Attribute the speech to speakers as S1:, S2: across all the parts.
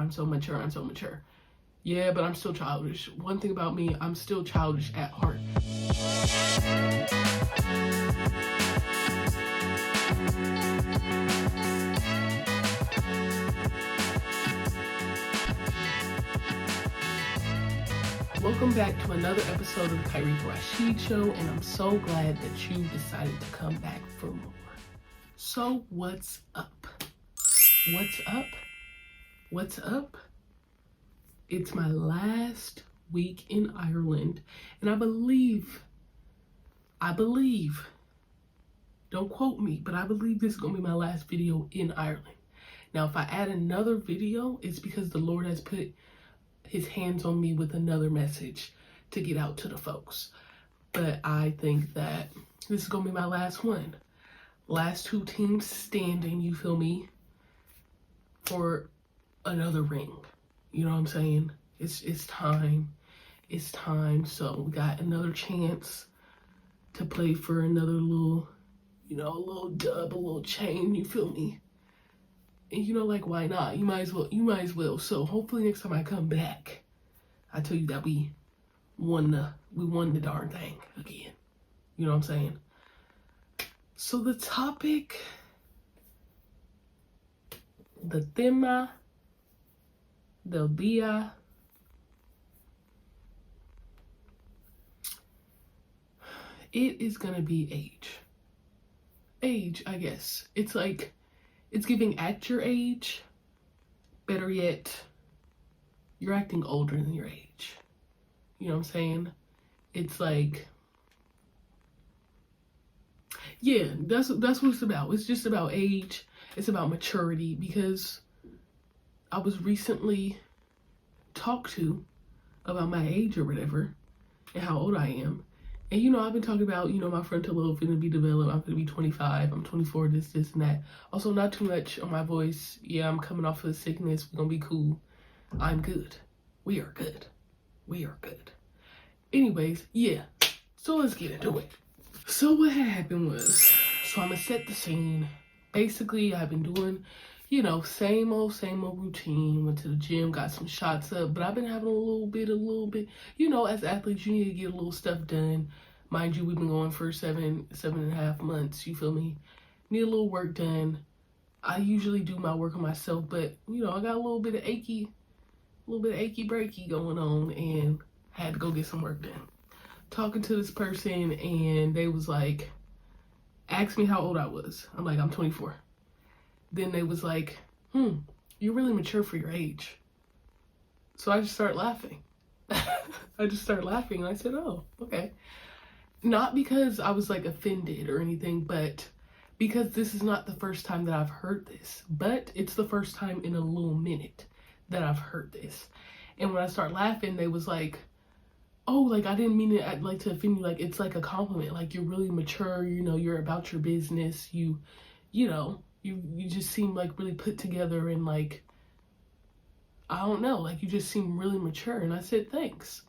S1: I'm so mature, I'm so mature. Yeah, but I'm still childish. One thing about me, I'm still childish at heart. Welcome back to another episode of the Kyrie Rashid Show, and I'm so glad that you decided to come back for more. So what's up? What's up? What's up? It's my last week in Ireland, and I believe, don't quote me, but I believe this is gonna be my last video in Ireland. Now, if I add another video, it's because the Lord has put his hands on me with another message to get out to the folks. But I think that this is gonna be my last one. Last two teams standing, you feel me, for another ring. You know what I'm saying? It's time. It's time. So we got another chance to play for another little, a little dub, a little chain, you feel me? And like, why not? You might as well. So hopefully next time I come back, I tell you that we won the darn thing again. You know what I'm saying? So the topic, the tema del día, it is gonna be age. Age, I guess. It's like, it's giving at your age. Better yet, you're acting older than your age. You know what I'm saying? It's like, yeah, that's what it's about. It's just about age. It's about maturity, because I was recently talked to about my age or whatever and how old I am. And I've been talking about, my frontal lobe finna be developed. I'm gonna be 25. I'm 24, this, and that. Also, not too much on my voice. Yeah, I'm coming off of a sickness. We're gonna be cool. I'm good. We are good. We are good. Anyways, yeah. So let's get into it. So what had happened was, I'm gonna set the scene. Basically, I've been doing, same old routine. Went to the gym, got some shots up, but I've been having a little bit. As athletes, you need to get a little stuff done. Mind you, we've been going for seven and a half months. You feel me? Need a little work done. I usually do my work on myself, but I got a little bit of achy breaky going on, and had to go get some work done. Talking to this person, and they was like, asked me how old I was. I'm like, I'm 24. Then they was like, you're really mature for your age. So I just started laughing. And I said, oh, okay. Not because I was like offended or anything, but because this is not the first time that I've heard this, but it's the first time in a little minute that I've heard this. And when I start laughing, they was like, oh, like, I didn't mean it like to offend you. Like, it's like a compliment. Like, you're really mature, you're about your business. You just seem like really put together, and like, I don't know, like, you just seem really mature. And I said, thanks.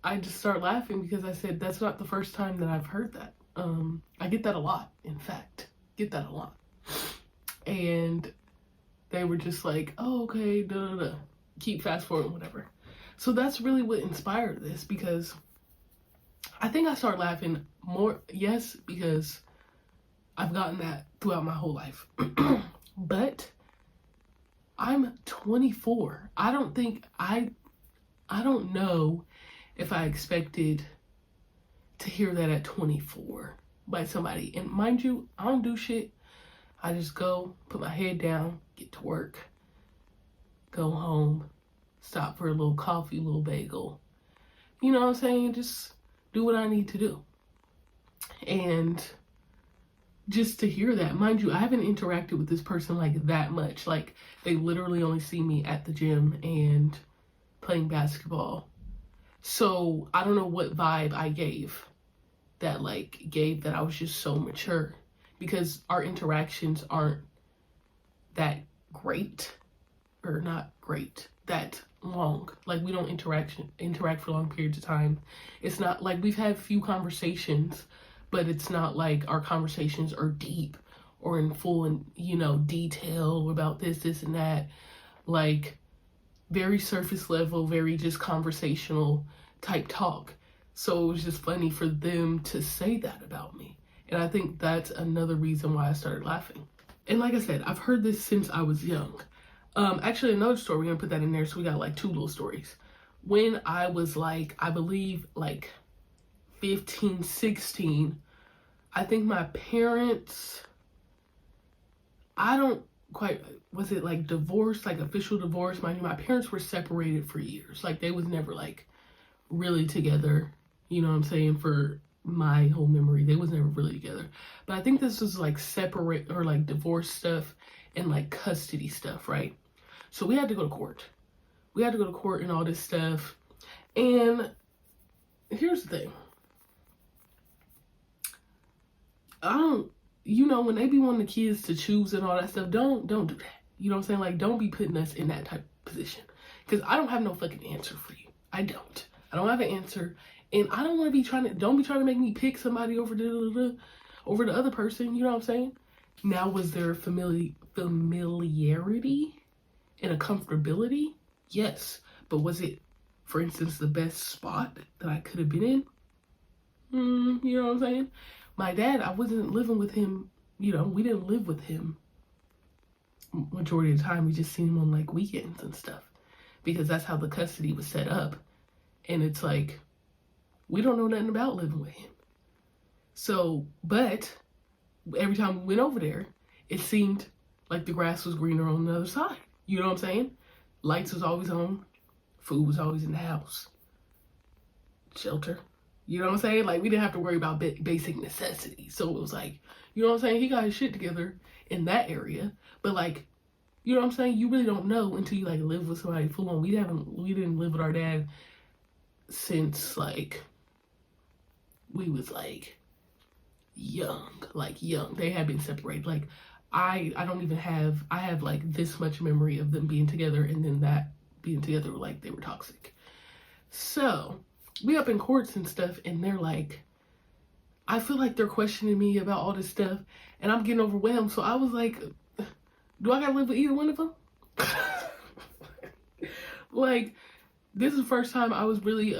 S1: I just start laughing because I said, that's not the first time that I've heard that. I get that a lot, in fact. And they were just like, oh, okay, keep fast forward, whatever. So that's really what inspired this, because I think I started laughing more, yes, because I've gotten that throughout my whole life. But I'm 24. I don't know if I expected to hear that at 24 by somebody. And mind you, I don't do shit. I just go, put my head down, get to work, go home, stop for a little coffee, little bagel. You know what I'm saying? Just do what I need to do. And just to hear that, mind you, I haven't interacted with this person like that much. Like, they literally only see me at the gym and playing basketball. So I don't know what vibe I gave that I was just so mature, because our interactions aren't that great, or not great, that long. Like, we don't interact for long periods of time. It's not like we've had few conversations, but it's not like our conversations are deep or in full and detail about this and that. like very surface level, very just conversational type talk. So it was just funny for them to say that about me. And I think that's another reason why I started laughing. And like I said, I've heard this since I was young. Actually, another story, we're gonna put that in there. So we got like two little stories. When I was like, I believe like 15, 16, I think my parents, I don't quite, was it like divorce, like official divorce? Mind you, my parents were separated for years. Like they was never like really together, you know what I'm saying, for my whole memory. They was never really together. But I think this was like separate or like divorce stuff and like custody stuff, right? So we had to go to court. We had to go to court and all this stuff. And here's the thing. You know, when they be wanting the kids to choose and all that stuff, don't do that. You know what I'm saying? Like, don't be putting us in that type of position. Because I don't have no fucking answer for you. I don't have an answer. And I don't want to be don't be trying to make me pick somebody over the other person. You know what I'm saying? Now, was there familiarity and a comfortability? Yes. But was it, for instance, the best spot that I could have been in? You know what I'm saying? My dad, I wasn't living with him, you know, we didn't live with him majority of the time. We just seen him on like weekends and stuff because that's how the custody was set up. And it's like, we don't know nothing about living with him. So, but every time we went over there, it seemed like the grass was greener on the other side. You know what I'm saying? Lights was always on. Food was always in the house. Shelter. You know what I'm saying? Like, we didn't have to worry about basic necessities. So it was like, you know what I'm saying? He got his shit together in that area. But like, you know what I'm saying? You really don't know until you like live with somebody full on. We didn't live with our dad since like, we was like young. They had been separated. Like, I don't even have, I have like this much memory of them being together and then that being together, like they were toxic. So we up in courts and stuff, and they're like, I feel like they're questioning me about all this stuff, and I'm getting overwhelmed. So I was like, do I gotta live with either one of them? Like, this is the first time I was really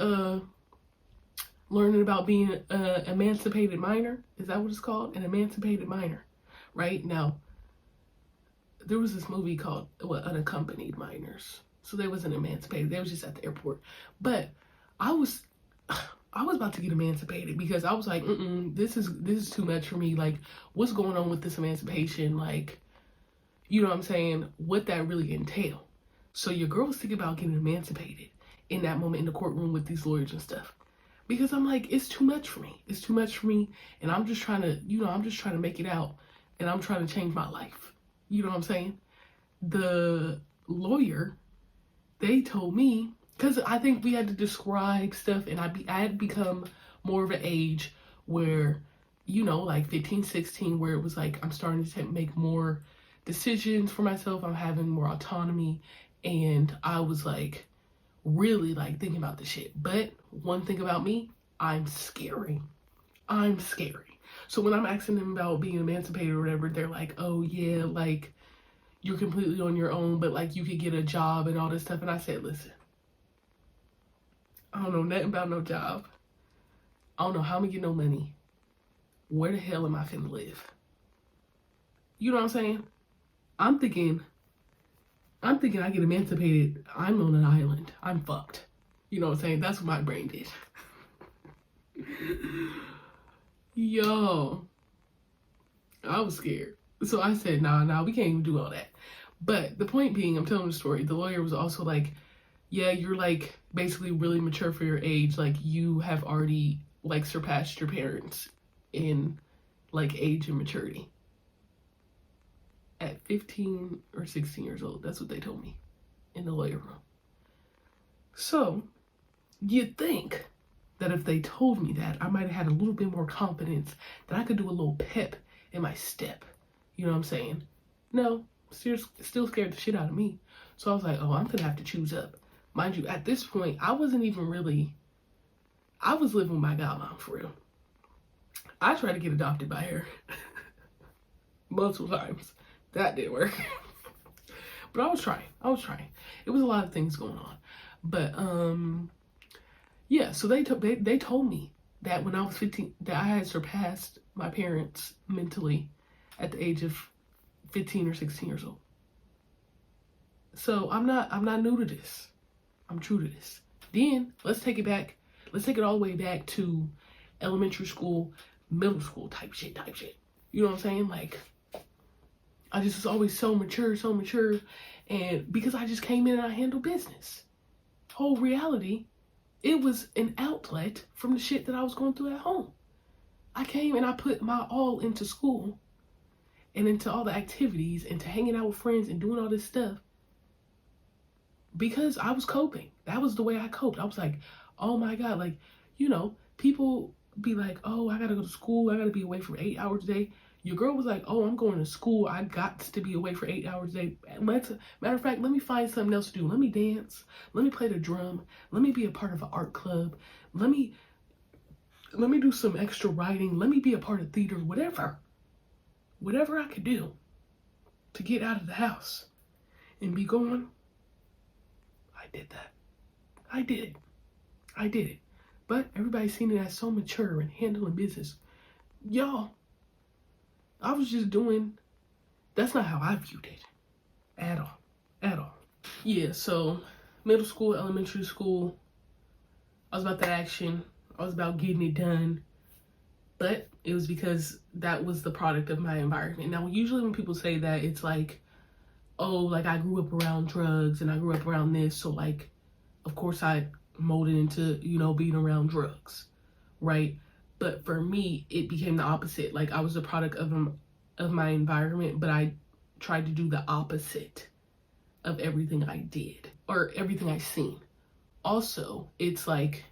S1: learning about being an emancipated minor. Is that what it's called? An emancipated minor, right? Now, there was this movie called Unaccompanied Minors. So they wasn't emancipated. They was just at the airport. But I was about to get emancipated because I was like, this is too much for me. Like, what's going on with this emancipation? Like, you know what I'm saying? What that really entail. So your girl was thinking about getting emancipated in that moment in the courtroom with these lawyers and stuff. Because I'm like, it's too much for me. It's too much for me. And I'm just trying to, I'm just trying to make it out. And I'm trying to change my life. You know what I'm saying? The lawyer, they told me, because I think we had to describe stuff, and I had become more of an age where, like 15, 16, where it was like I'm starting to make more decisions for myself. I'm having more autonomy, and I was like really like thinking about the shit. But one thing about me, I'm scary. So when I'm asking them about being emancipated or whatever, they're like, oh yeah, like you're completely on your own, but like you could get a job and all this stuff. And I said, listen, I don't know nothing about no job. I don't know how I'm gonna get no money. Where the hell am I finna live? You know what I'm saying? I'm thinking I get emancipated, I'm on an island. I'm fucked. You know what I'm saying? That's what my brain did. Yo, I was scared. So I said, nah, we can't even do all that. But the point being, I'm telling the story. The lawyer was also like, yeah, you're like basically really mature for your age. Like you have already like surpassed your parents in like age and maturity. At 15 or 16 years old. That's what they told me in the lawyer room. So you'd think that if they told me that, I might have had a little bit more confidence that I could do a little pep in my step. You know what I'm saying? No, still scared the shit out of me. So I was like, oh, I'm gonna have to choose up. Mind you, at this point, I was living with my godmom for real. I tried to get adopted by her multiple times. That didn't work. But I was trying. It was a lot of things going on. But yeah, so they told me that when I was 15 that I had surpassed my parents mentally at the age of 15 or 16 years old. So I'm not new to this. I'm true to this. Then let's take it back. Let's take it all the way back to elementary school, middle school type shit. You know what I'm saying? Like, I just was always so mature. And because I just came in and I handled business. Whole reality, it was an outlet from the shit that I was going through at home. I came and I put my all into school and into all the activities and to hanging out with friends and doing all this stuff because I was coping. That was the way I coped. I was like, oh my God, like, you know, people be like, oh, I gotta go to school. I gotta be away for 8 hours a day. Your girl was like, oh, I'm going to school. I got to be away for 8 hours a day. Matter of fact, let me find something else to do. Let me dance. Let me play the drum. Let me be a part of an art club. Let me do some extra writing. Let me be a part of theater, whatever. Whatever I could do to get out of the house and be going, I did that. I did it. But everybody's seen it as so mature and handling business. Y'all, I was just doing, that's not how I viewed it. At all. Yeah, so middle school, elementary school, I was about that action. I was about getting it done. But it was because that was the product of my environment. Now, usually when people say that, it's like, oh, like I grew up around drugs and I grew up around this. So like, of course I molded into, you know, being around drugs, right? But for me, it became the opposite. Like I was a product of my environment, but I tried to do the opposite of everything I did or everything I seen. Also, it's like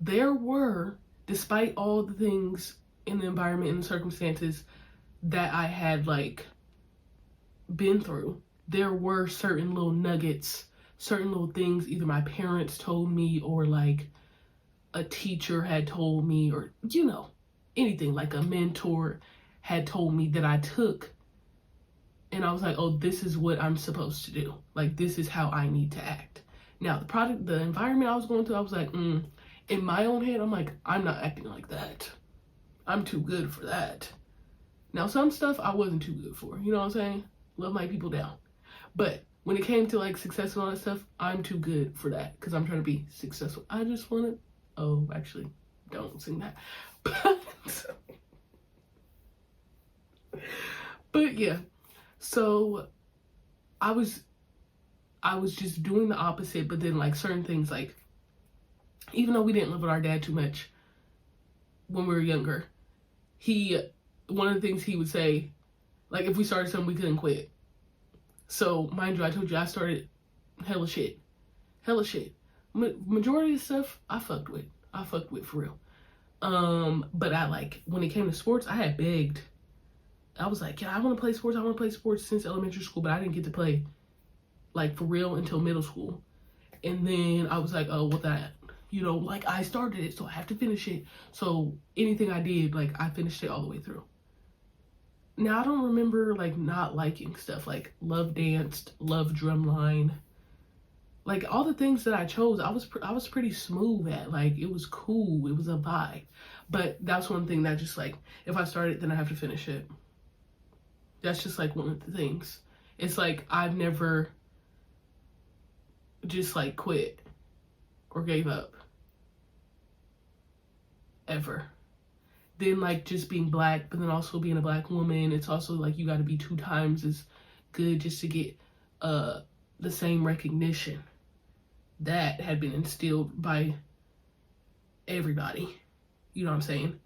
S1: there were, despite all the things in the environment and the circumstances that I had like been through, there were certain little nuggets, certain little things either my parents told me or like a teacher had told me, or, you know, anything, like a mentor had told me that I took. And I was like, oh, this is what I'm supposed to do. Like, this is how I need to act. Now, the environment I was going through, I was like, in my own head, I'm like, I'm not acting like that. I'm too good for that. Now, some stuff I wasn't too good for. You know what I'm saying? Love my people down. But when it came to like success and all that stuff, I'm too good for that because I'm trying to be successful. I just want to, oh, actually, don't sing that. But yeah, so I was just doing the opposite, but then like certain things, like even though we didn't live with our dad too much when we were younger, one of the things he would say, like if we started something, we couldn't quit. So mind you, I told you I started hella shit. Majority of stuff I fucked with for real. But I like, when it came to sports, I had begged. I was like, yeah, I want to play sports since elementary school, but I didn't get to play like for real until middle school. And then I was like, oh, well that, you know, like I started it, so I have to finish it. So anything I did, like I finished it all the way through. Now I don't remember like not liking stuff, like love danced, love drumline. Like all the things that I chose, I was pretty smooth at. Like it was cool, it was a vibe. But that's one thing that just like, if I start it, then I have to finish it. That's just like one of the things. It's like I've never just like quit or gave up. Ever. Then like just being black, but then also being a black woman, it's also like you gotta be 2 times as good just to get the same recognition that had been instilled by everybody. You know what I'm saying?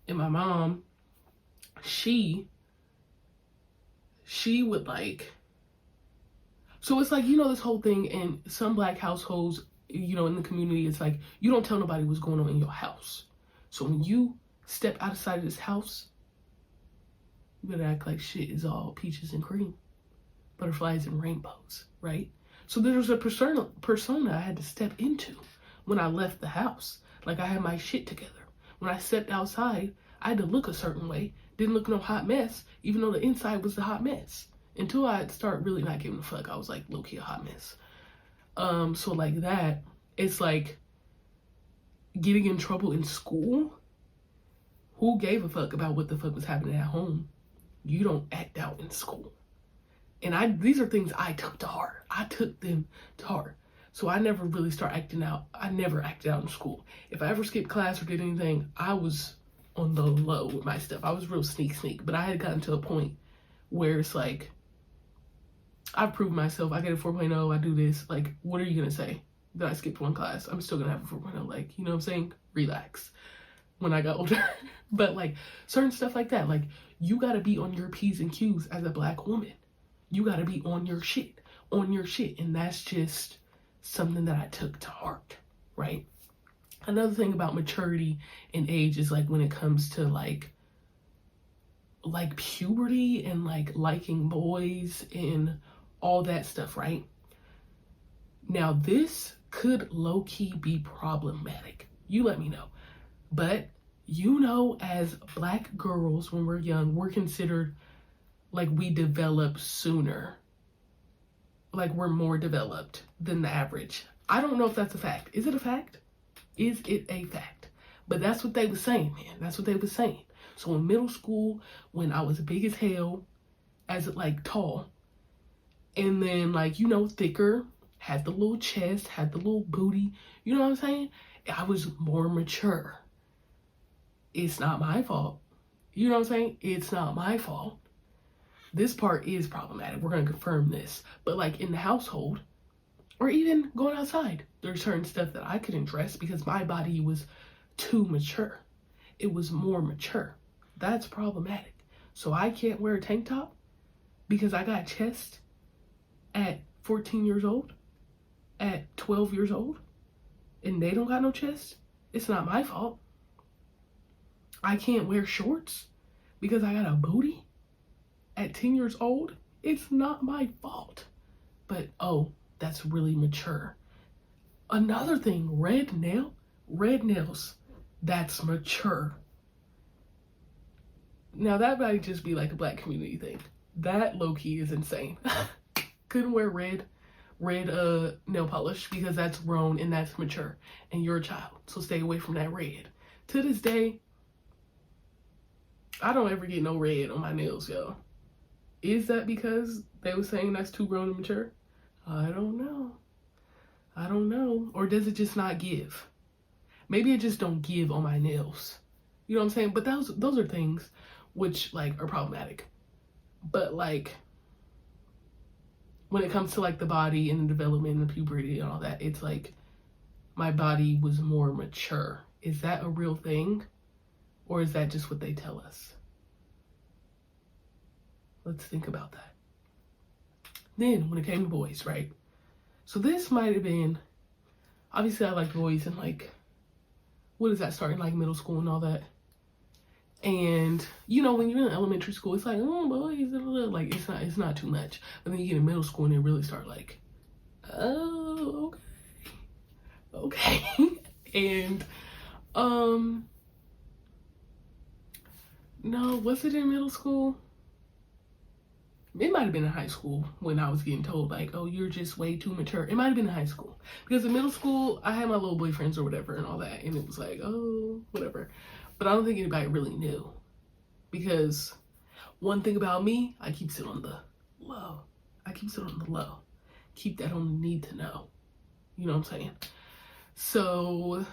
S1: And my mom, she would like, so it's like, you know, this whole thing in some black households, you know, in the community, it's like, you don't tell nobody what's going on in your house. So when you step outside of this house, you better act like shit is all peaches and cream, butterflies and rainbows, right? So there was a persona I had to step into when I left the house. Like I had my shit together. When I stepped outside, I had to look a certain way. Didn't look no hot mess, even though the inside was the hot mess. until I start really not giving a fuck. I was like low-key a hot mess. So like that, it's like getting in trouble in school. Who gave a fuck about what the fuck was happening at home? You don't act out in school. And these are things I took to heart. I took them to heart. So I never really start acting out. I never acted out in school. If I ever skipped class or did anything, I was on the low with my stuff. I was real sneak. But I had gotten to a point where it's like, I've proved myself. I get a 4.0. I do this. Like, what are you going to say? That I skipped one class. I'm still going to have a 4.0. Like, you know what I'm saying? Relax. When I got older. But like, certain stuff like that. Like, you got to be on your P's and Q's as a Black woman. You got to be on your shit. On your shit. And that's just something that I took to heart. Right? Another thing about maturity and age is like when it comes to like puberty and like liking boys and all that stuff, right? Now this could low-key be problematic. You let me know. But you know, as Black girls, when we're young, we're considered like we develop sooner. Like we're more developed than the average. I don't know if that's a fact. Is it a fact? Is it a fact? But that's what they were saying, man. That's what they were saying. So in middle school, when I was big as hell, as like tall, and then like, you know, thicker, had the little chest, had the little booty, you know what I'm saying? I was more mature. It's not my fault. You know what I'm saying? It's not my fault. This part is problematic. We're going to confirm this. But like in the household, or even going outside, there's certain stuff that I couldn't dress because my body was too mature. It was more mature. That's problematic. So I can't wear a tank top because I got chest at 14 years old, at 12 years old, and they don't got no chest. It's not my fault. I can't wear shorts because I got a booty at 10 years old. It's not my fault. But, oh, that's really mature. Another thing, red nails, that's mature. Now that might just be like a Black community thing. That low-key is insane. Couldn't wear red nail polish because that's grown and that's mature. And you're a child, so stay away from that red. To this day, I don't ever get no red on my nails, yo. Is that because they were saying that's too grown and mature? I don't know. I don't know. Or does it just not give? Maybe it just don't give on my nails. You know what I'm saying? But those are things which like are problematic. But like when it comes to like the body and the development and the puberty and all that, it's like my body was more mature. Is that a real thing? Or is that just what they tell us? Let's think about that. Then when it came to boys, right? So this might have been, obviously I like boys and like, what is that, starting like middle school and all that. And you know, when you're in elementary school, it's like, oh boys, like it's not too much. But then you get in middle school and they really start like, oh, okay. And no, was it in middle school? It might have been in high school when I was getting told like, oh, you're just way too mature. It might have been in high school because in middle school I had my little boyfriends or whatever and all that, and it was like, oh, whatever. But I don't think anybody really knew, because one thing about me, I keep it on the low. Keep that on the need to know. You know what I'm saying? So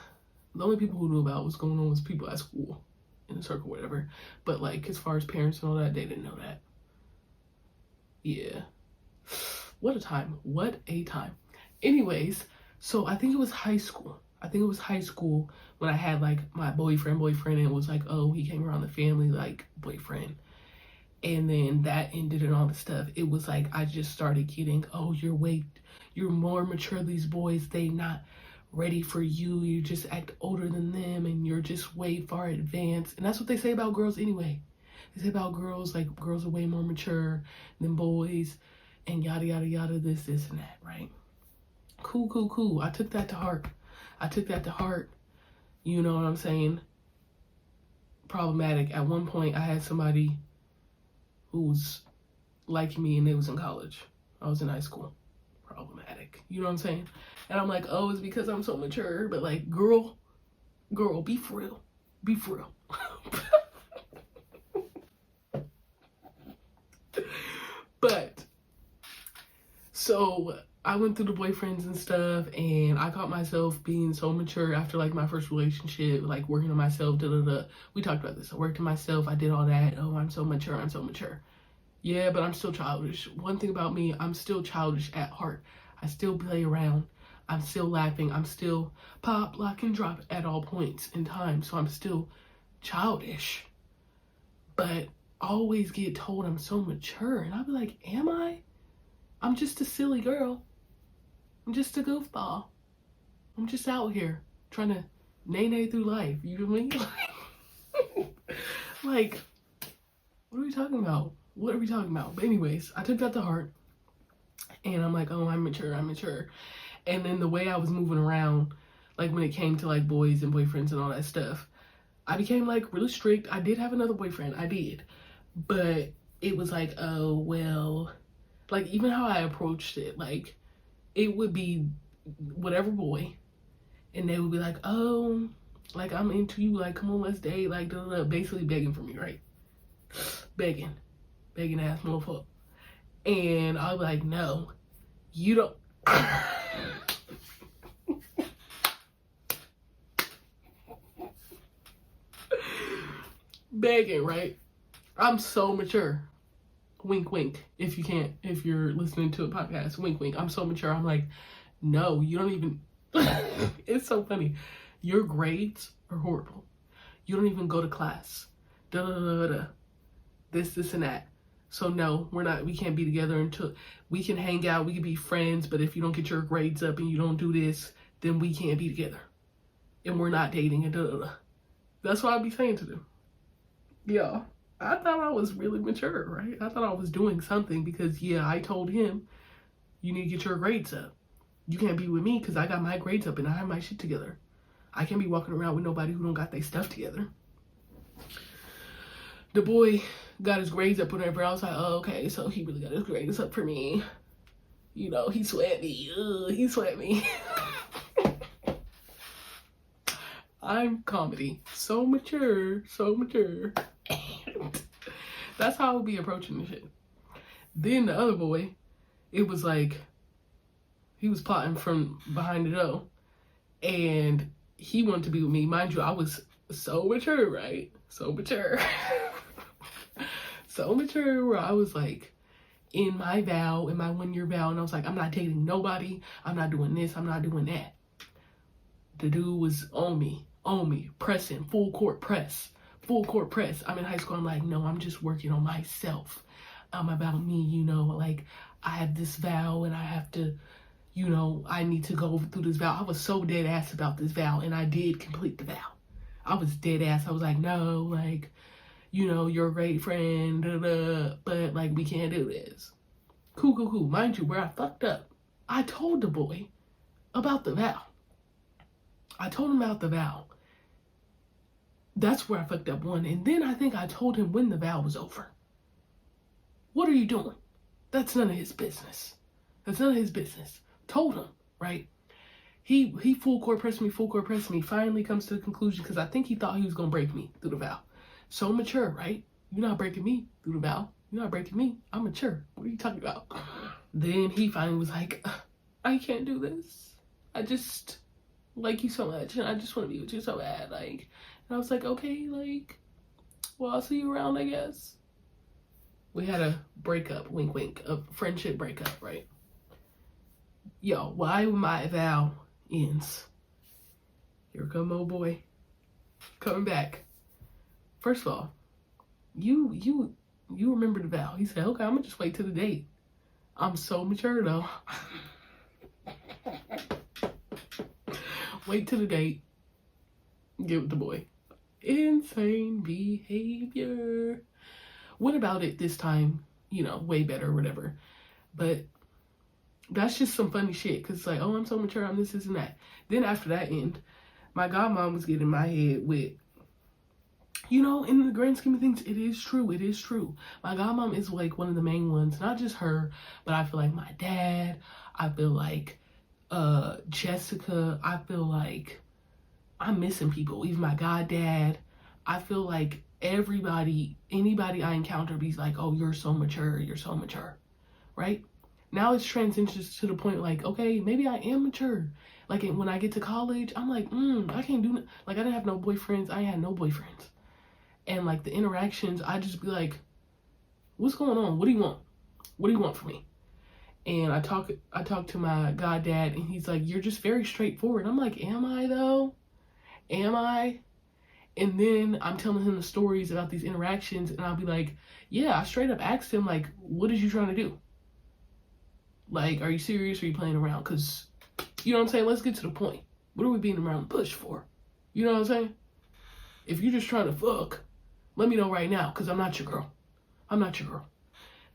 S1: the only people who knew about what's going on was people at school in the circle, whatever. But like as far as parents and all that, they didn't know that. Yeah. What a time. What a time. Anyways, so I think it was high school. When I had like my boyfriend, and it was like, oh, he came around the family, like boyfriend. And then that ended and all the stuff. It was like, I just started getting, oh, you're more mature. These boys, they not ready for you. You just act older than them and you're just way far advanced. And that's what they say about girls anyway. They say about girls, like girls are way more mature than boys and yada, yada, yada, this and that, right? Cool. I took that to heart. You know what I'm saying? Problematic. At one point, I had somebody who was liking me and they was in college. I was in high school. Problematic. You know what I'm saying? And I'm like, oh, it's because I'm so mature. But like, girl, be for real. Be for real. But, so I went through the boyfriends and stuff, and I caught myself being so mature after like my first relationship, like working on myself, We talked about this. I worked on myself. I did all that. Oh, I'm so mature. I'm so mature. Yeah, but I'm still childish. One thing about me, I'm still childish at heart. I still play around. I'm still laughing. I'm still pop, lock, and drop at all points in time. So I'm still childish. But I always get told I'm so mature. And I'll be like, am I? I'm just a silly girl. I'm just a goofball. I'm just out here trying to nay through life. You know what I mean? Like, what are we talking about? What are we talking about? But anyways, I took that to heart. And I'm like, oh, I'm mature. And then the way I was moving around, like when it came to like boys and boyfriends and all that stuff, I became like really strict. I did have another boyfriend. I did. But it was like, oh, well, like even how I approached it, like it would be whatever boy. And they would be like, oh, like I'm into you. Like, come on, let's date. Like, basically begging for me, right? Begging ass motherfucker. And I'll be like, no, you don't. Begging, right? I'm so mature. Wink, wink. If you're listening to a podcast, wink, wink. I'm so mature. I'm like, no, you don't even. It's so funny. Your grades are horrible. You don't even go to class. This, and that. So no, we can't be together until we can hang out. We can be friends, but if you don't get your grades up and you don't do this, then we can't be together. And we're not dating and That's what I'd be saying to them. Yeah, I thought I was really mature, right? I thought I was doing something because, yeah, I told him, you need to get your grades up. You can't be with me because I got my grades up and I have my shit together. I can't be walking around with nobody who don't got their stuff together. The boy got his grades up whenever I was like, oh, okay, so he really got his grades up for me. You know, he sweat me. He sweat me. I'm comedy. So mature. And that's how I would be approaching the shit. Then the other boy, it was like, he was plotting from behind the door. And he wanted to be with me. Mind you, I was so mature, right? So mature. So mature where I was like in my 1-year vow, and I was like, I'm not dating nobody. I'm not doing this. I'm not doing that. The dude was on me, pressing, full court press. I'm in high school. I'm like, no, I'm just working on myself. I'm about me, you know, like I have this vow and I have to, you know, I need to go through this vow. I was so dead ass about this vow, and I did complete the vow. I was dead ass. I was like, no, like, you know, you're a great friend, but like, we can't do this. Cool. Mind you, where I fucked up, I told the boy about the vow. I told him about the vow. That's where I fucked up one. And then I think I told him when the vow was over. What are you doing? That's none of his business. Told him, right? He full court pressed me. Finally comes to the conclusion because I think he thought he was going to break me through the vow. So mature, right? You're not breaking me through the vow. You're not breaking me. I'm mature. What are you talking about? Then he finally was like, I can't do this. I just like you so much and I just want to be with you so bad. Like, and I was like, okay, like, well, I'll see you around, I guess. We had a breakup, wink, wink, a friendship breakup, right? Yo, why my vow ends? Here come old boy coming back. First of all, you remember the vow. He said, okay, I'm gonna just wait till the date. I'm so mature though. Wait till the date. Get with the boy. Insane behavior. Went about it this time, you know, way better or whatever. But that's just some funny shit. Cause it's like, oh, I'm so mature, I'm this and that. Then after that end, my godmom was getting in my head with, you know, in the grand scheme of things, it is true. It is true. My godmom is like one of the main ones. Not just her, but I feel like my dad. I feel like Jessica. I feel like I'm missing people. Even my goddad. I feel like everybody, anybody I encounter, be like, oh, you're so mature. You're so mature. Right? Now it's transitions to the point like, okay, maybe I am mature. Like when I get to college, I'm like, I can't do, like I didn't have no boyfriends. I had no boyfriends. And like the interactions, I just be like, what's going on? What do you want? What do you want from me? And I talk to my goddad and he's like, you're just very straightforward. I'm like, am I though? Am I? And then I'm telling him the stories about these interactions and I'll be like, yeah, I straight up asked him like, what is you trying to do? Like, are you serious or are you playing around? Because, you know what I'm saying? Let's get to the point. What are we beating around the bush for? You know what I'm saying? If you're just trying to fuck, let me know right now because I'm not your girl. I'm not your girl.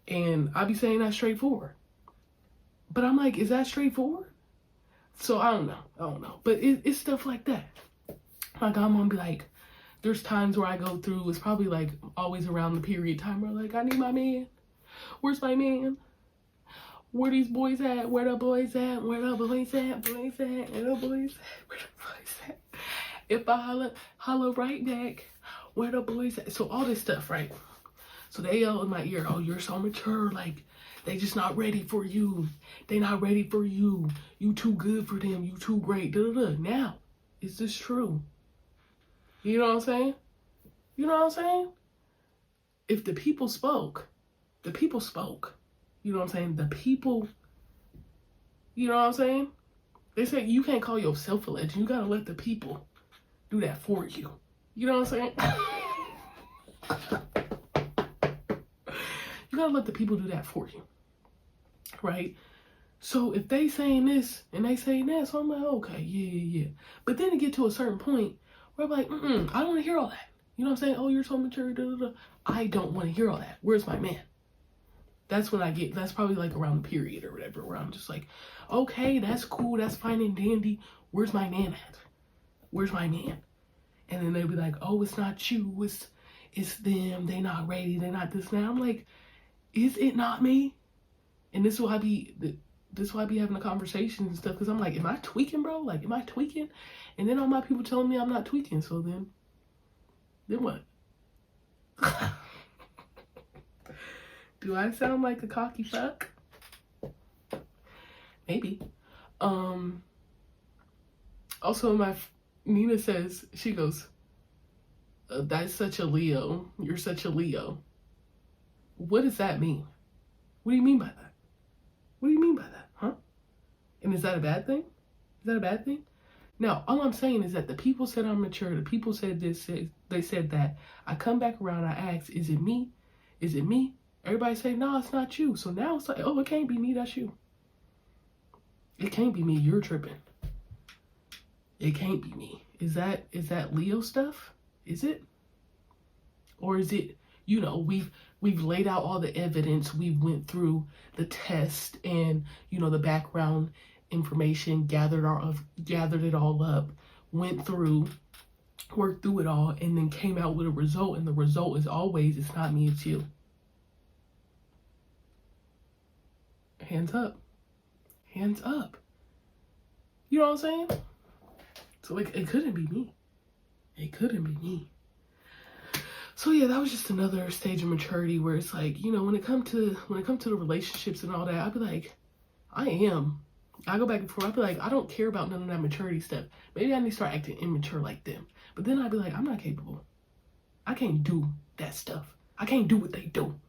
S1: And I be saying that straightforward. But I'm like, is that straightforward? So I don't know. But it's stuff like that. My godmom be like, there's times where I go through, it's probably like always around the period time where like, I need my man. Where's my man? Where these boys at? Where the boys at? Where the boys at? Boys at? Where the boys at? Where the boys at? If I holler right back, where the boys at? So all this stuff, right? So they yell in my ear, oh, you're so mature. Like, they just not ready for you. They not ready for you. You too good for them. You too great. Da, da, da. Now, is this true? You know what I'm saying? You know what I'm saying? If the people spoke, the people spoke. You know what I'm saying? The people, you know what I'm saying? They say you can't call yourself a legend. You gotta let the people do that for you. You know what I'm saying? You gotta let the people do that for you. Right? So if they saying this and they saying that, so I'm like, okay, yeah. But then to get to a certain point where I'm like, I don't want to hear all that. You know what I'm saying? Oh, you're so mature. Da, da, da. I don't want to hear all that. Where's my man? That's when that's probably like around the period or whatever, where I'm just like, okay, that's cool, that's fine and dandy. Where's my man at? Where's my man? And then they'll be like, oh, it's not you, it's them, they not ready, they not this now. I'm like, is it not me? And this is why I be having a conversation and stuff, because I'm like, am I tweaking, bro? Like, am I tweaking? And then all my people telling me I'm not tweaking, so then what? Do I sound like a cocky fuck? Maybe. Also, Nina says, she goes, that's such a Leo. You're such a Leo. What does that mean? What do you mean by that? What do you mean by that, huh? And is that a bad thing? Is that a bad thing? Now, all I'm saying is that the people said I'm mature. The people said this, they said that. I come back around, I ask, is it me? Is it me? Everybody say, no, it's not you. So now it's like, oh, it can't be me, that's you. It can't be me, you're tripping. It can't be me. Is that Leo stuff? Is it? Or is it, you know, we've laid out all the evidence, we went through the test and, you know, the background information, gathered it all up, went through, worked through it all, and then came out with a result, and the result is always, it's not me, it's you. Hands up. Hands up. You know what I'm saying? So like, it couldn't be me. It couldn't be me. So yeah, that was just another stage of maturity where it's like, you know, when it come to the relationships and all that, I'd be like, I go back and forth. I'd be like, I don't care about none of that maturity stuff. Maybe I need to start acting immature like them. But then I'd be like, I'm not capable. I can't do that stuff. I can't do what they do.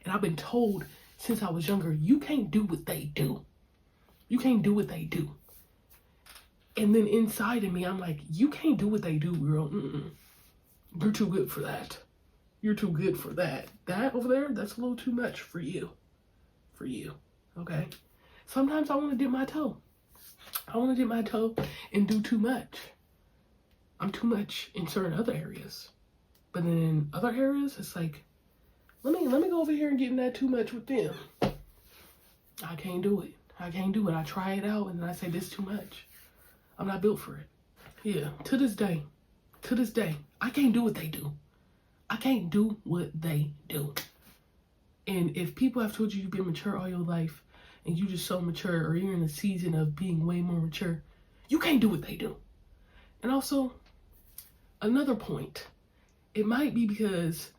S1: And I've been told since I was younger, you can't do what they do. You can't do what they do. And then inside of me, I'm like, you can't do what they do, girl. You're too good for that. You're too good for that. That over there, that's a little too much for you. For you, okay? Sometimes I want to dip my toe. I want to dip my toe and do too much. I'm too much in certain other areas. But then in other areas, it's like, let me go over here and get in that too much with them. I can't do it. I can't do it. I try it out and then I say, this is too much. I'm not built for it. Yeah, to this day, I can't do what they do. I can't do what they do. And if people have told you you've been mature all your life and you just so mature, or you're in a season of being way more mature, you can't do what they do. And also, another point, it might be because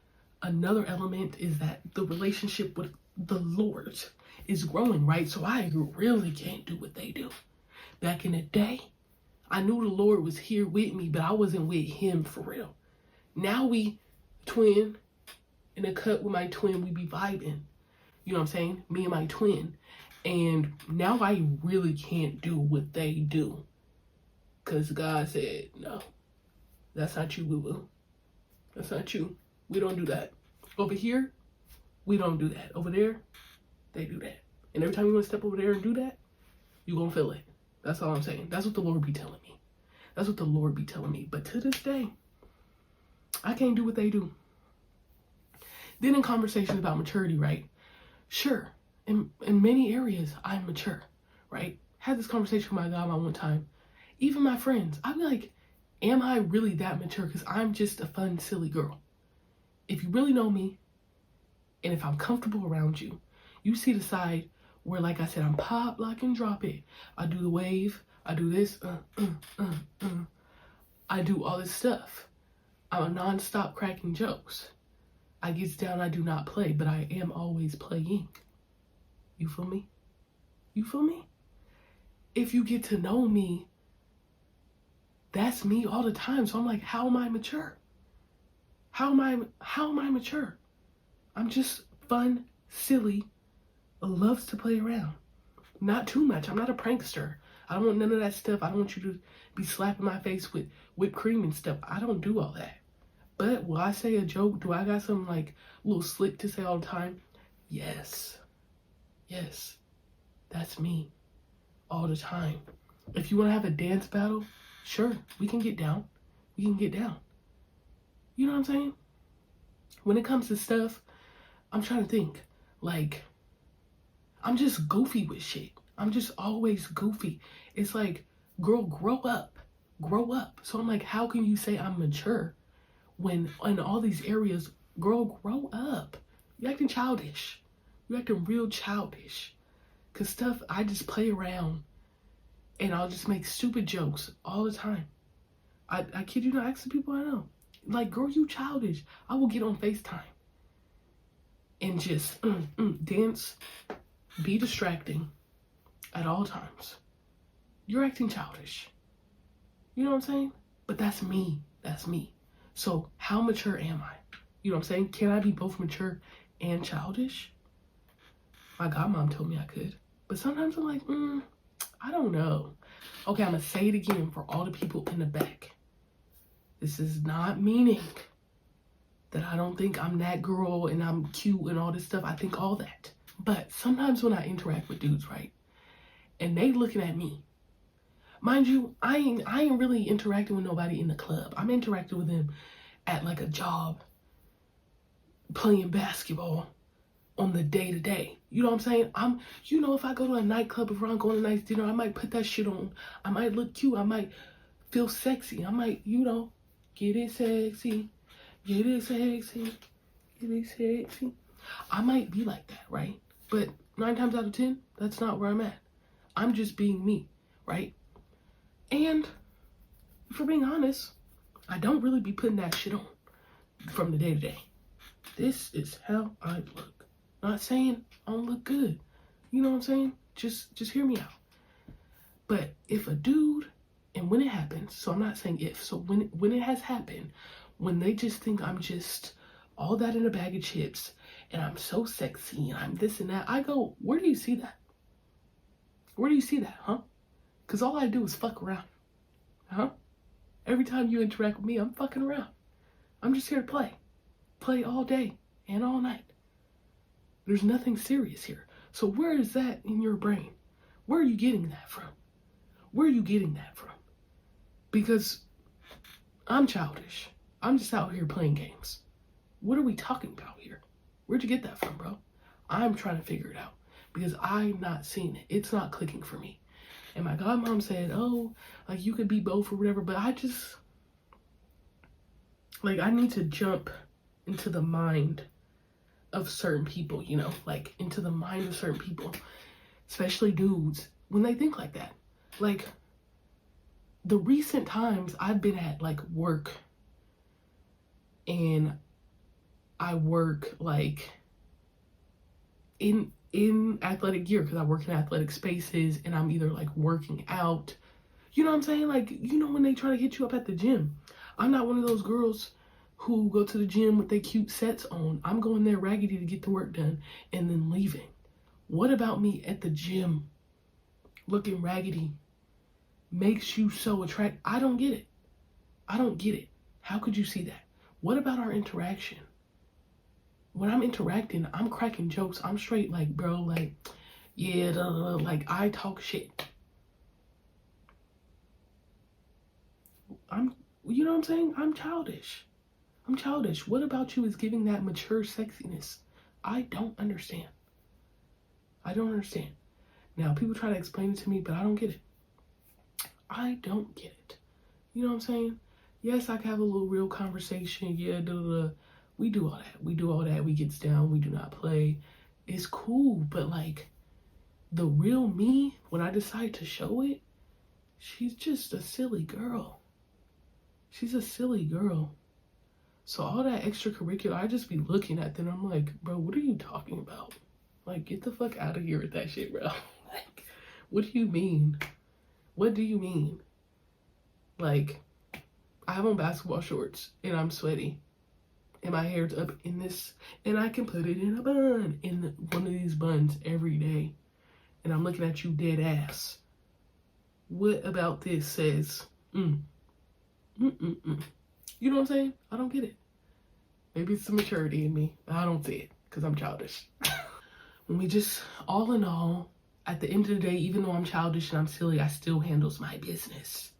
S1: another element is that the relationship with the Lord is growing, right? So I really can't do what they do. Back in the day, I knew the Lord was here with me, but I wasn't with him for real. Now we twin, in a cut with my twin, we be vibing. You know what I'm saying? Me and my twin. And now I really can't do what they do. Because God said, no, that's not you, boo-boo. That's not you. We don't do that. Over here, we don't do that. Over there, they do that. And every time you want to step over there and do that, you're going to feel it. That's all I'm saying. That's what the Lord be telling me. That's what the Lord be telling me. But to this day, I can't do what they do. Then in conversations about maturity, right? Sure, in many areas, I'm mature, right? Had this conversation with my godmom one time. Even my friends, I'd be like, am I really that mature? Because I'm just a fun, silly girl. If you really know me, and if I'm comfortable around you, you see the side where, like I said, I'm pop, lock, and drop it. I do the wave. I do this. I do all this stuff. I'm a non-stop cracking jokes. I get down, I do not play, but I am always playing. You feel me? You feel me? If you get to know me, that's me all the time. So I'm like, how am I mature? How am I mature? I'm just fun, silly, loves to play around. Not too much. I'm not a prankster. I don't want none of that stuff. I don't want you to be slapping my face with whipped cream and stuff. I don't do all that. But will I say a joke? Do I got something like a little slick to say all the time? Yes. Yes. That's me. All the time. If you want to have a dance battle, sure, we can get down. We can get down. You know what I'm saying? When it comes to stuff, I'm trying to think. Like, I'm just goofy with shit. I'm just always goofy. It's like, girl, grow up. Grow up. So I'm like, how can you say I'm mature when in all these areas, girl, grow up? You're acting childish. You're acting real childish. Because stuff, I just play around. And I'll just make stupid jokes all the time. I kid you not, ask the people I know. Like, girl, you childish. I will get on FaceTime. And just dance, be distracting at all times. You're acting childish. You know what I'm saying? But that's me. That's me. So how mature am I? You know what I'm saying? Can I be both mature and childish? My godmom told me I could. But sometimes I'm like, I don't know. Okay, I'm going to say it again for all the people in the back. This is not meaning that I don't think I'm that girl and I'm cute and all this stuff. I think all that. But sometimes when I interact with dudes, right, and they looking at me, mind you, I ain't really interacting with nobody in the club. I'm interacting with them at like a job, playing basketball on the day-to-day. You know what I'm saying? If I go to a nightclub, if I'm going to a nice dinner, I might put that shit on. I might look cute. I might feel sexy. I might, get it sexy. Get it sexy. Get it sexy. I might be like that, right? But 9 times out of 10, that's not where I'm at. I'm just being me, right? And if we're being honest, I don't really be putting that shit on from the day to day. This is how I look. Not saying I don't look good. You know what I'm saying? Just hear me out. But if a dude, and when it happens, so I'm not saying if, so when it has happened, when they just think I'm just all that in a bag of chips, and I'm so sexy, and I'm this and that, I go, where do you see that? Where do you see that, huh? Because all I do is fuck around, huh? Every time you interact with me, I'm fucking around. I'm just here to play. Play all day and all night. There's nothing serious here. So where is that in your brain? Where are you getting that from? Where are you getting that from? Because I'm childish. I'm just out here playing games. What are we talking about here? Where'd you get that from, bro? I'm trying to figure it out because I'm not seeing it. It's not clicking for me. And my godmom said, oh, like you could be both or whatever, but I just, like, I need to jump into the mind of certain people, you know, like into the mind of certain people, especially dudes, when they think like that. Like, the recent times I've been at like work, and I work like in athletic gear because I work in athletic spaces, and I'm either like working out, you know what I'm saying? Like, you know, when they try to get you up at the gym, I'm not one of those girls who go to the gym with their cute sets on. I'm going there raggedy to get the work done and then leaving. What about me at the gym looking raggedy makes you so attractive? I don't get it. I don't get it. How could you see that? What about our interaction? When I'm interacting, I'm cracking jokes. I'm straight like, bro, like, yeah, like I talk shit. You know what I'm saying? I'm childish. I'm childish. What about you is giving that mature sexiness? I don't understand. I don't understand. Now, people try to explain it to me, but I don't get it. I don't get it. You know what I'm saying? Yes, I can have a little real conversation. Yeah, we do all that. We do all that. We gets down. We do not play. It's cool, but like the real me, when I decide to show it, she's just a silly girl. She's a silly girl. So all that extracurricular, I just be looking at them. I'm like, bro, what are you talking about? Like, get the fuck out of here with that shit, bro. Like, what do you mean? What do you mean? Like, I have on basketball shorts and I'm sweaty and my hair's up in this, and I can put it in a bun, in one of these buns every day, and I'm looking at you dead ass. What about this says, You know what I'm saying? I don't get it. Maybe it's the maturity in me. I don't see it because I'm childish. When we just, all in all, at the end of the day, even though I'm childish and I'm silly, I still handles my business.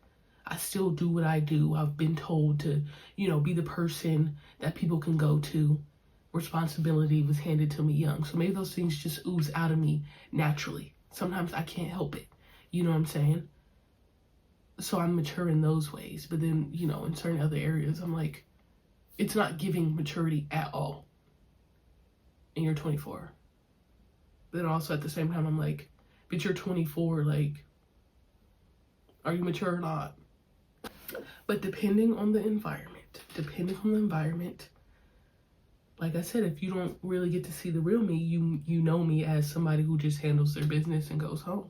S1: I still do what I do. I've been told to, you know, be the person that people can go to. Responsibility was handed to me young. So maybe those things just ooze out of me naturally. Sometimes I can't help it. You know what I'm saying? So I'm mature in those ways. But then, you know, in certain other areas, I'm like, it's not giving maturity at all. And you're 24. Then also at the same time, I'm like, but you're 24, like, are you mature or not? But depending on the environment, like I said, if you don't really get to see the real me, you know me as somebody who just handles their business and goes home.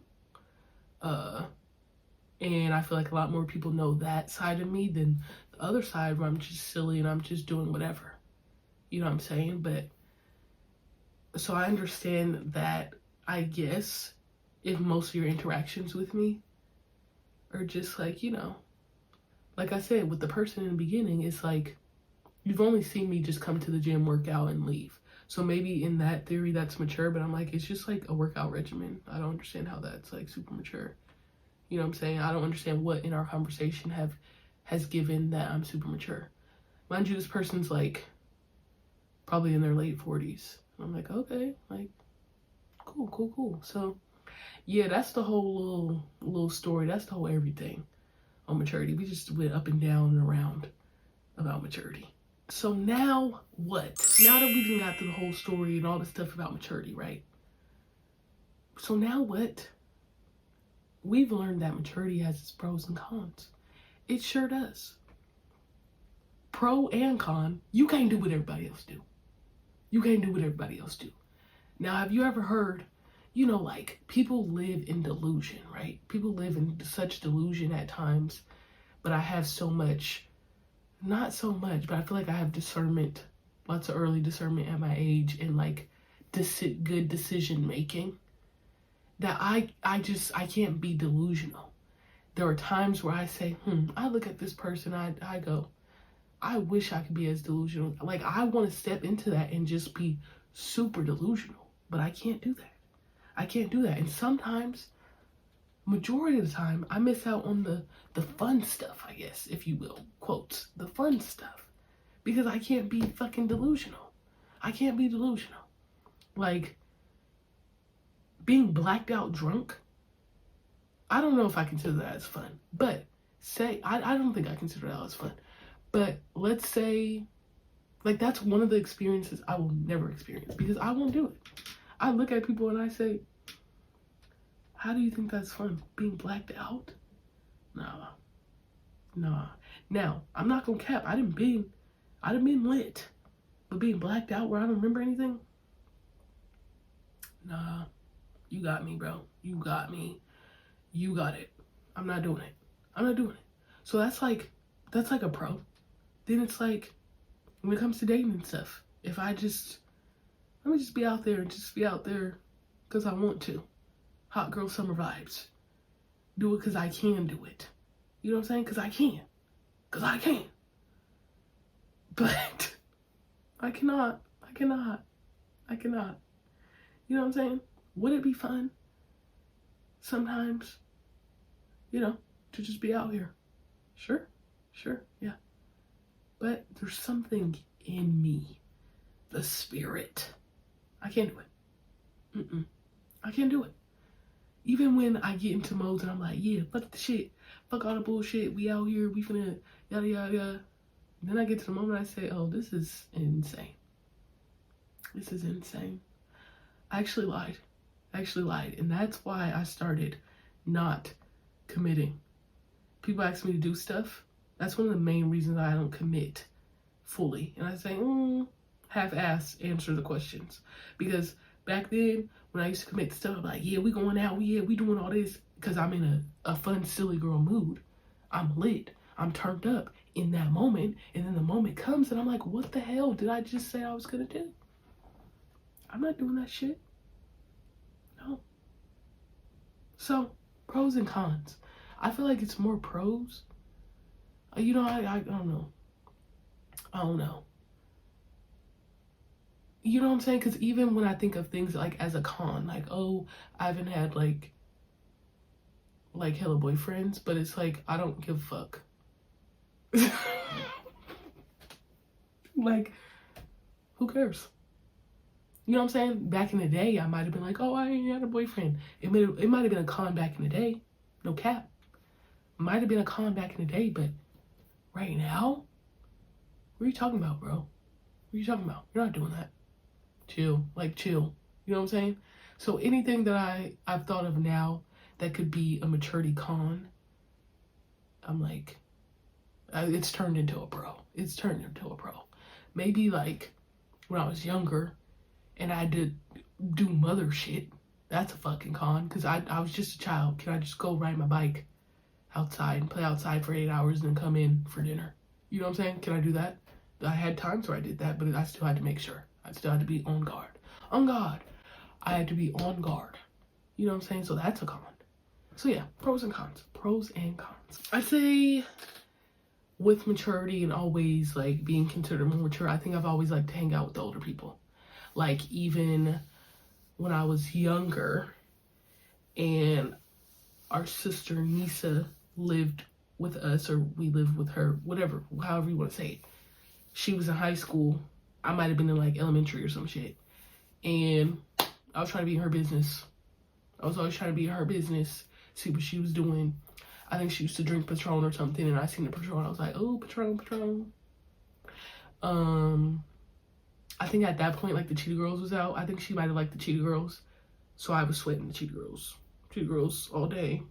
S1: And I feel like a lot more people know that side of me than the other side where I'm just silly and I'm just doing whatever. You know what I'm saying? But so I understand that, I guess, if most of your interactions with me are just like, you know, like I said, with the person in the beginning, it's like, you've only seen me just come to the gym, work out, and leave. So maybe in that theory, that's mature, but I'm like, it's just like a workout regimen. I don't understand how that's like super mature. You know what I'm saying? I don't understand what in our conversation has given that I'm super mature. Mind you, this person's like probably in their late 40s. I'm like, okay, like, cool. So yeah, that's the whole little story. That's the whole everything on maturity. We just went up and down and around about maturity. So now what? Now that we done got through the whole story and all the stuff about maturity, right? So now what? We've learned that maturity has its pros and cons. It sure does. Pro and con, you can't do what everybody else do. Now, have you ever heard, you know, like, people live in delusion, right? People live in such delusion at times, but I have so much, not so much, but I feel like I have discernment, lots of early discernment at my age, and like good decision making, that I can't be delusional. There are times where I say, I look at this person, I go, I wish I could be as delusional. Like, I want to step into that and just be super delusional, but I can't do that. And sometimes, majority of the time, I miss out on the fun stuff, I guess, if you will, quotes, the fun stuff, because I can't be fucking delusional. Like, being blacked out drunk, I don't know if I consider that as fun, but I don't think I consider that as fun. But let's say Like, that's one of the experiences I will never experience because I won't do it. I look at people and I say, how do you think that's fun? Being blacked out? Nah. Now, I'm not gonna cap. I done been lit. But being blacked out where I don't remember anything? Nah. You got me, bro. You got me. You got it. I'm not doing it. So that's like a pro. Then it's like, when it comes to dating and stuff, if let me just be out there because I want to. Hot girl summer vibes. Do it because I can do it. You know what I'm saying? Because I can. But I cannot. You know what I'm saying? Would it be fun sometimes, to just be out here? Sure, yeah. But there's something in me, the spirit. I can't do it. I can't do it. Even when I get into modes and I'm like, yeah, fuck the shit. Fuck all the bullshit. We out here. We finna yada yada yada. Then I get to the moment I say, oh, this is insane. This is insane. I actually lied. And that's why I started not committing. People ask me to do stuff. That's one of the main reasons I don't commit fully. And I say, half-ass answer the questions. Because back then, when I used to commit to stuff, I'm like, yeah, we going out. Yeah, we doing all this. Because I'm in a fun, silly girl mood. I'm lit. I'm turned up in that moment. And then the moment comes and I'm like, what the hell did I just say I was going to do? I'm not doing that shit. No. So, pros and cons. I feel like it's more pros. I don't know. I don't know. You know what I'm saying? Because even when I think of things like as a con, like, oh, I haven't had like hella boyfriends, but it's like, I don't give a fuck. Like, who cares? You know what I'm saying? Back in the day, I might have been like, oh, I ain't had a boyfriend. It might have been a con back in the day. No cap. Might have been a con back in the day, but right now? What are you talking about, bro? What are you talking about? You're not doing that. Chill. You know what I'm saying? So anything that I've thought of now that could be a maturity con, I'm like, it's turned into a pro. Maybe like when I was younger and I had to do mother shit, that's a fucking con. Because I was just a child. Can I just go ride my bike outside and play outside for 8 hours and then come in for dinner? You know what I'm saying? Can I do that? I had times where I did that, but I still had to make sure. I still had to be on guard. I had to be on guard. You know what I'm saying? So that's a con. So yeah, pros and cons. I say with maturity and always like being considered more mature, I think I've always liked to hang out with the older people. Like even when I was younger and our sister Nisa lived with us, or we lived with her, whatever, however you want to say it. She was in high school. I might have been in like elementary or some shit. And I was trying to be in her business. I was always trying to be in her business, see what she was doing. I think she used to drink Patron or something, and I seen the Patron. I was like, oh, Patron. I think at that point, like the Cheetah Girls was out. I think she might have liked the Cheetah Girls. So I was sweating the Cheetah Girls. Cheetah Girls all day.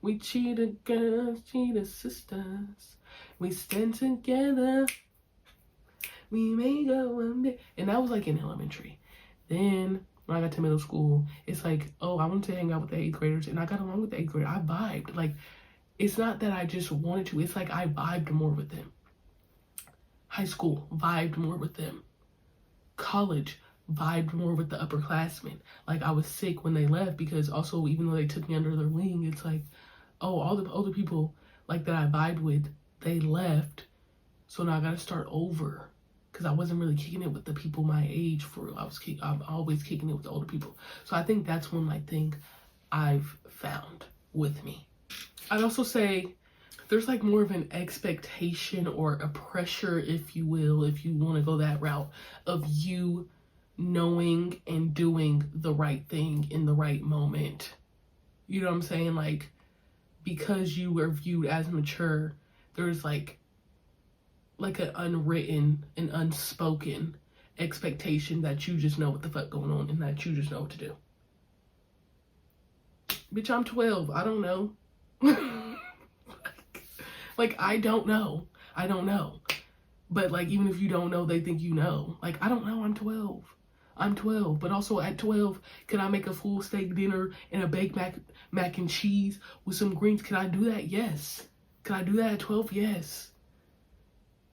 S1: We cheetah girls, cheetah sisters. We stand together. We may go one day. And that was like in elementary. Then when I got to middle school, it's like, oh, I wanted to hang out with the 8th graders, and I got along with the 8th graders. I vibed. Like, it's not that I just wanted to. It's like I vibed more with them. High school, vibed more with them. College, vibed more with the upperclassmen. Like, I was sick when they left because also, even though they took me under their wing, it's like, oh, all the older people like that I vibed with, they left. So now I got to start over. Because I wasn't really kicking it with the people my age for real. I'm always kicking it with the older people. So I think that's one like thing I've found with me. I'd also say there's like more of an expectation or a pressure, if you will, if you want to go that route, of you knowing and doing the right thing in the right moment. You know what I'm saying? Like, because you were viewed as mature, there's like like an unwritten and unspoken expectation that you just know what the fuck going on and that you just know what to do. Bitch, I'm 12. I don't know. Like, I don't know. I don't know. But, like, even if you don't know, they think you know. Like, I don't know. I'm 12. I'm 12. But also at 12, can I make a full steak dinner and a baked mac and cheese with some greens? Can I do that? Yes. Can I do that at 12? Yes.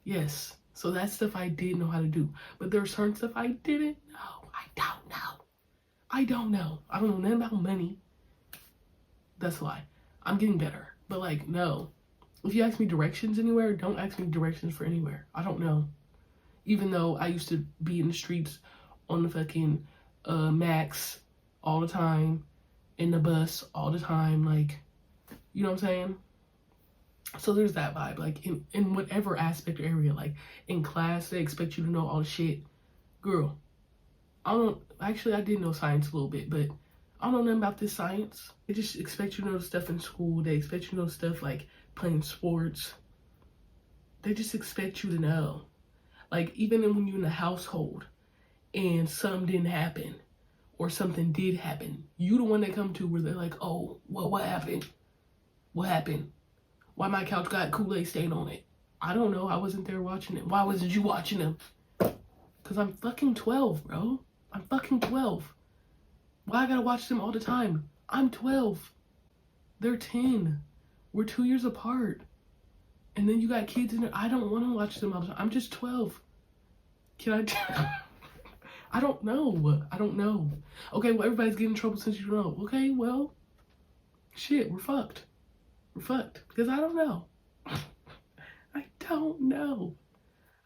S1: Yes. So that's stuff I did know how to do. But there's certain stuff I didn't know. I don't know. I don't know. I don't know nothing about money. That's a lie. I'm getting better. But, like, no. If you ask me directions anywhere, don't ask me directions for anywhere. I don't know. Even though I used to be in the streets on the fucking Max all the time, in the bus all the time, like, you know what I'm saying? So there's that vibe. Like, in whatever aspect or area, like, in class, they expect you to know all the shit. Girl, I did know science a little bit, but I don't know nothing about this science. They just expect you to know the stuff in school. They expect you to know stuff like playing sports. They just expect you to know. Like, even when you're in a household and something didn't happen or something did happen, you the one they come to where they're like, oh, well, what happened? What happened? Why my couch got Kool-Aid stain on it? I don't know. I wasn't there watching it. Why wasn't you watching them? Because I'm fucking 12, bro. I'm fucking 12. Why I gotta watch them all the time? I'm 12. They're 10. We're 2 years apart. And then you got kids in there. I don't want to watch them all the time. I'm just 12. Can I? I don't know. I don't know. Okay, well, everybody's getting in trouble since you know. Okay, well, shit, we're fucked. We're fucked. Because I don't know. I don't know.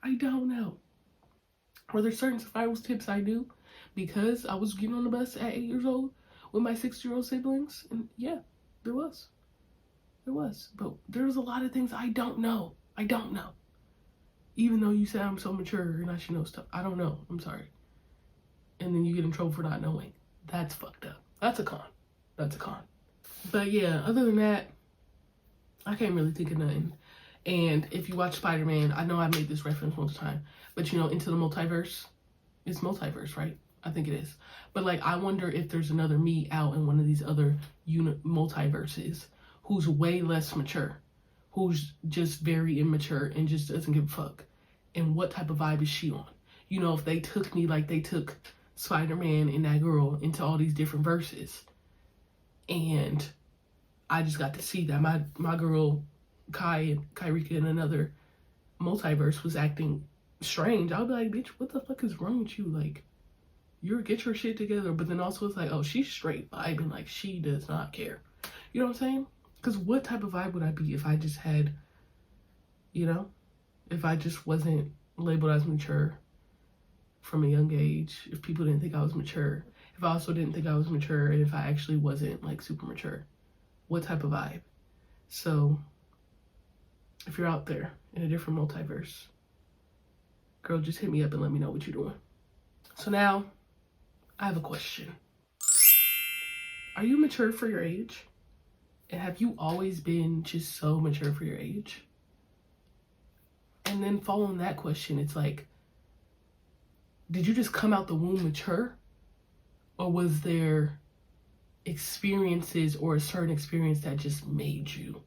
S1: I don't know. Are there certain survival tips I do? Because I was getting on the bus at 8 years old with my 6-year-old siblings. And yeah, there was. There was. But there's a lot of things I don't know. I don't know. Even though you say I'm so mature and I should know stuff. I don't know. I'm sorry. And then you get in trouble for not knowing. That's fucked up. That's a con. That's a con. But yeah, other than that, I can't really think of nothing. And if you watch Spider-Man, I know I made this reference one time, but you know, Into the Multiverse, it's multiverse, right? I think it is. But like, I wonder if there's another me out in one of these other multiverses who's way less mature, who's just very immature and just doesn't give a fuck. And what type of vibe is she on? You know, if they took me like they took Spider-Man and that girl into all these different verses, and I just got to see that my girl Kyrika in another multiverse was acting strange, I'll be like, bitch, what the fuck is wrong with you? Like, get your shit together. But then also it's like, oh, she's straight vibing, like she does not care. You know what I'm saying? Because what type of vibe would I be if I just had, you know, if I just wasn't labeled as mature from a young age, if people didn't think I was mature, if I also didn't think I was mature, and if I actually wasn't like super mature, what type of vibe? So if you're out there in a different multiverse, girl, just hit me up and let me know what you're doing. So now I have a question. Are you mature for your age? And have you always been just so mature for your age? And then following that question, it's like, did you just come out the womb mature? Or was there experiences or a certain experience that just made you,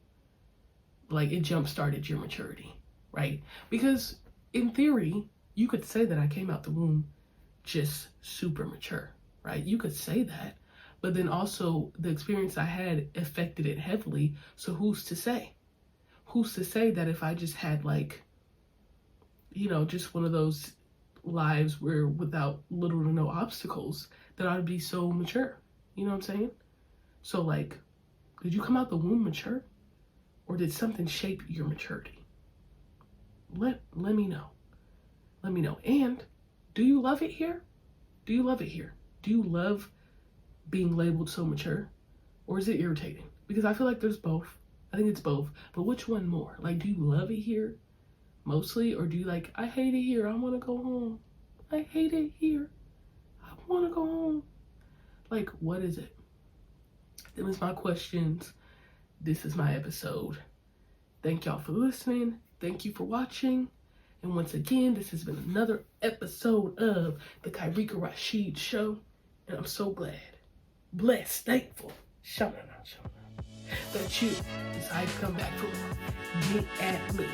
S1: like, it jump-started your maturity, right? Because in theory, you could say that I came out the womb just super mature, right? You could say that. But then also the experience I had affected it heavily. So who's to say? Who's to say that if I just had, like, you know, just one of those lives where without little to no obstacles, that I'd be so mature? You know what I'm saying? So like, did you come out the womb mature? Or did something shape your maturity? Let me know. Let me know. And do you love it here? Do you love it here? Do you love being labeled so mature? Or is it irritating? Because I feel like there's both. I think it's both. But which one more? Like, do you love it here mostly? Or do you like, I hate it here, I want to go home. I hate it here, I want to go home. Like, what is it? Them is my questions. This is my episode. Thank y'all for listening. Thank you for watching. And once again, this has been another episode of the Kairika Rashid Show. And I'm so glad, blessed, thankful, that you decided to come back for more. Get at me.